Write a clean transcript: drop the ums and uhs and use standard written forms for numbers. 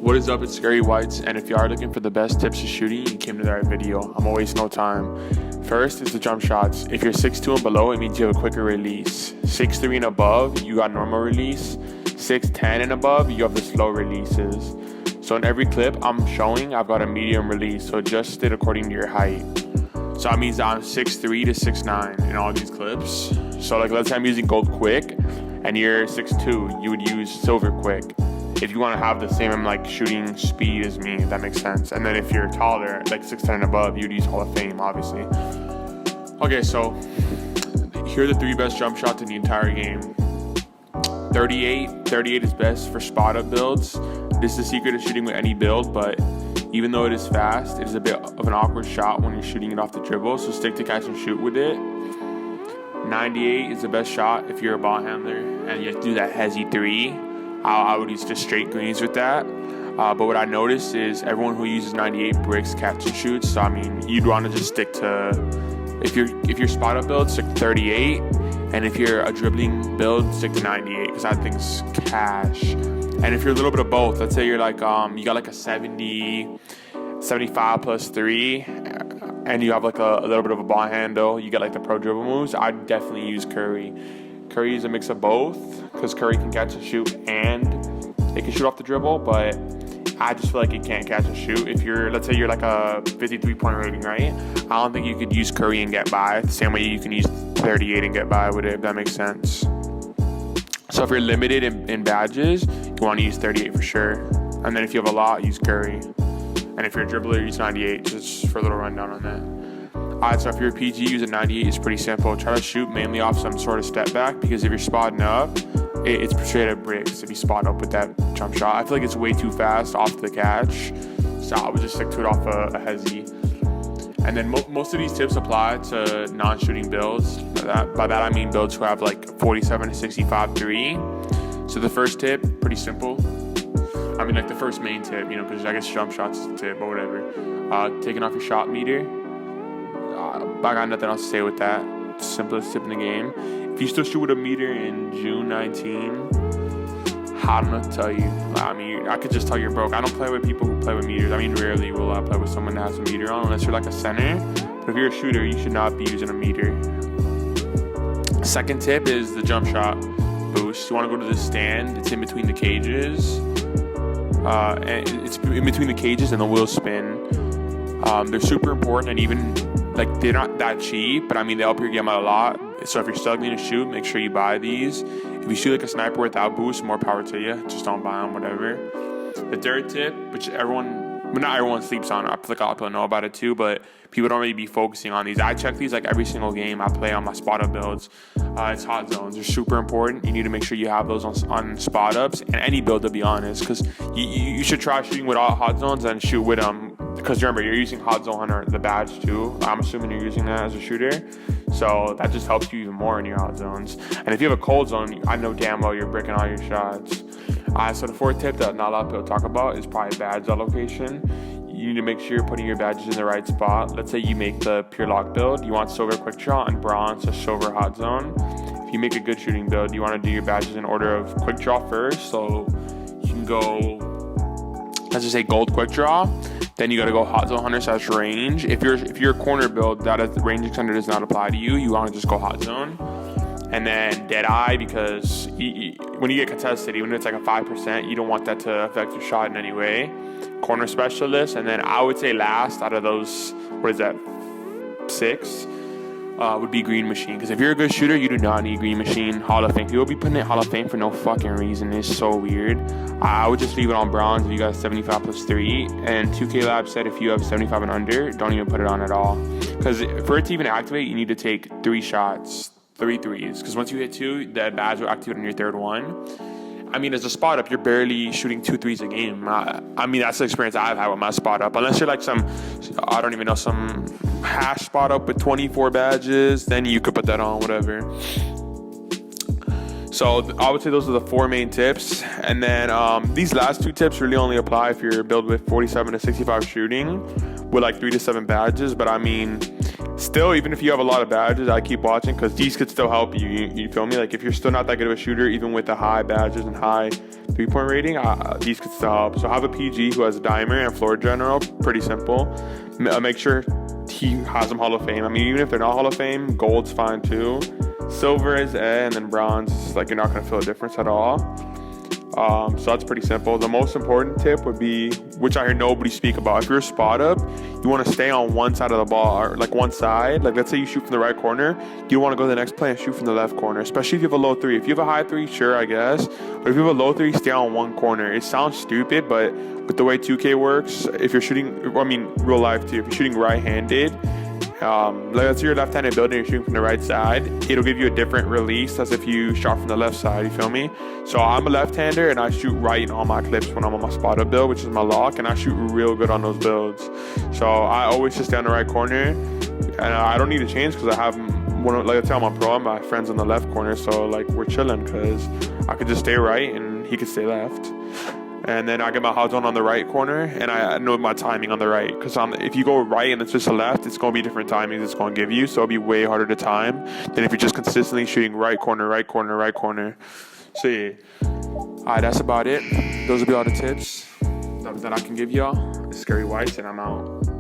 What is up, it's Scary Whites, and if you are looking for the best tips to shooting, you came to the right video. I'm gonna waste no time. First is the jump shots. If you're 6'2" and below, it means you have a quicker release. 6'3" and above, you got normal release. 6'10" and above, you have the slow releases. So in every clip I'm showing, I've got a medium release, so adjust it according to your height. So that means that I'm 6'3" to 6'9" in all these clips. So like, let's say I'm using gold quick, and you're 6'2", you would use silver quick. If you want to have the same like shooting speed as me, if that makes sense. And then if you're taller, like 6'10" and above, you'd use Hall of Fame, obviously. Okay, so here are the 3 best jump shots in the entire game. 38 is best for spot up builds. This is the secret of shooting with any build, but even though it is fast, it is a bit of an awkward shot when you're shooting it off the dribble, so stick to catch and shoot with it. 98 is the best shot if you're a ball handler and you have to do that hezzy 3. I would use just straight greens with that. But what I noticed is everyone who uses 98 bricks catch and shoots. So I mean, you'd want to just stick to, if you're spot up build, stick to 38, and if you're a dribbling build, stick to 98 because that thing's cash. And if you're a little bit of both, let's say you're like you got like a 70, 75 plus 3, and you have like a little bit of a ball handle, you get like the pro dribble moves, I'd definitely use Curry. Curry is a mix of both because Curry can catch and shoot and it can shoot off the dribble, but I just feel like it can't catch and shoot. If you're, let's say you're like a 53-point rating, right? I don't think you could use Curry and get by the same way you can use 38 and get by with it, if that makes sense. So if you're limited in badges, you want to use 38 for sure. And then if you have a lot, use Curry. And if you're a dribbler, use 98, just for a little rundown on that. Alright, so if you're a PG, using 98 is pretty simple. Try to shoot mainly off some sort of step back, because if you're spotting up, it's straight up bricks if you spot up with that jump shot. I feel like it's way too fast off the catch, so I would just stick to it off a hezzy. And then most of these tips apply to non-shooting builds. By that I mean builds who have like 47 to 65 3. So the first tip, pretty simple. I mean like the first main tip, because I guess jump shots is the tip, but whatever. Taking off your shot meter. I got nothing else to say with that. Simplest tip in the game. If you still shoot with a meter in June 19, how do I tell you? I mean, I could just tell you're broke. I don't play with people who play with meters. I mean, rarely will I play with someone that has a meter on, unless you're like a center. But if you're a shooter, you should not be using a meter. Second tip is the jump shot boost. You want to go to the stand. It's in between the cages. And it's in between the cages and the wheel spin. They're super important, and even like they're not that cheap, but I mean they help your game out a lot. So if you're struggling to shoot, make sure you buy these. If you shoot like a sniper without boost, more power to you. Just don't buy them, whatever. The third tip, which not everyone sleeps on. I feel like a lot of people know about it too, but people don't really be focusing on these. I check these like every single game I play on my spot up builds. It's hot zones. They're super important. You need to make sure you have those on spot ups and any build, to be honest, because you should try shooting with all hot zones and shoot with them. Because remember, you're using Hot Zone Hunter, the badge too. I'm assuming you're using that as a shooter. So that just helps you even more in your hot zones. And if you have a cold zone, I know damn well you're bricking all your shots. So the fourth tip that not a lot of people talk about is probably badge allocation. You need to make sure you're putting your badges in the right spot. Let's say you make the pure lock build. You want silver quick draw and bronze a silver hot zone. If you make a good shooting build, you want to do your badges in order of quick draw first. So you can go, let's just say gold quick draw. Then you got to go Hot Zone Hunter / range. If you're a corner build, that is, range extender does not apply to you. You want to just go Hot Zone. And then Dead Eye, because when you get contested, even if it's like a 5%, you don't want that to affect your shot in any way. Corner Specialist. And then I would say last out of those, 6, would be Green Machine. Because if you're a good shooter, you do not need Green Machine. Hall of Fame. People be putting it Hall of Fame for no fucking reason. It's so weird. I would just leave it on bronze if you got 75 plus 3. And 2K Lab said if you have 75 and under, don't even put it on at all. Because for it to even activate, you need to take 3 shots, 3 threes. Because once you hit 2, that badge will activate on your third one. I mean, as a spot up, you're barely shooting 2 threes a game. I mean, that's the experience I've had with my spot up. Unless you're like some hash spot up with 24 badges, then you could put that on, whatever. So I would say those are the 4 main tips. And then these last 2 tips really only apply if you're build with 47 to 65 shooting with like 3 to 7 badges. But I mean, still, even if you have a lot of badges, I keep watching because these could still help you. You feel me? Like if you're still not that good of a shooter, even with the high badges and high 3-point rating, these could still help. So have a PG who has a dimer and floor general. Pretty simple. Make sure he has them Hall of Fame. I mean, even if they're not Hall of Fame, gold's fine too. Silver is and then bronze, like you're not gonna feel a difference at all. So that's pretty simple. The most important tip would be, which I hear nobody speak about, if you're a spot up, you want to stay on one side of the ball, or like one side. Like let's say you shoot from the right corner, you want to go to the next play and shoot from the left corner, especially if you have a low three. If you have a high three, sure, I guess. But if you have a low three, stay on one corner. It sounds stupid, but with the way 2K works, if you're shooting, I mean real life too, if you're shooting right-handed, let's say you're left-handed build and you're shooting from the right side, it'll give you a different release as if you shot from the left side, you feel me? So I'm a left-hander and I shoot right in all my clips when I'm on my spot up build, which is my lock, and I shoot real good on those builds. So I always just stay on the right corner, and I don't need to change because I have like I tell my pro, my friend's on the left corner, so like we're chilling because I could just stay right and he could stay left. And then I get my hot zone on the right corner, and I know my timing on the right. Because if you go right and it's just a left, it's going to be different timings it's going to give you. So it'll be way harder to time than if you're just consistently shooting right corner, right corner, right corner. So yeah. Alright, that's about it. Those will be all the tips that I can give y'all. It's Scary Whites, and I'm out.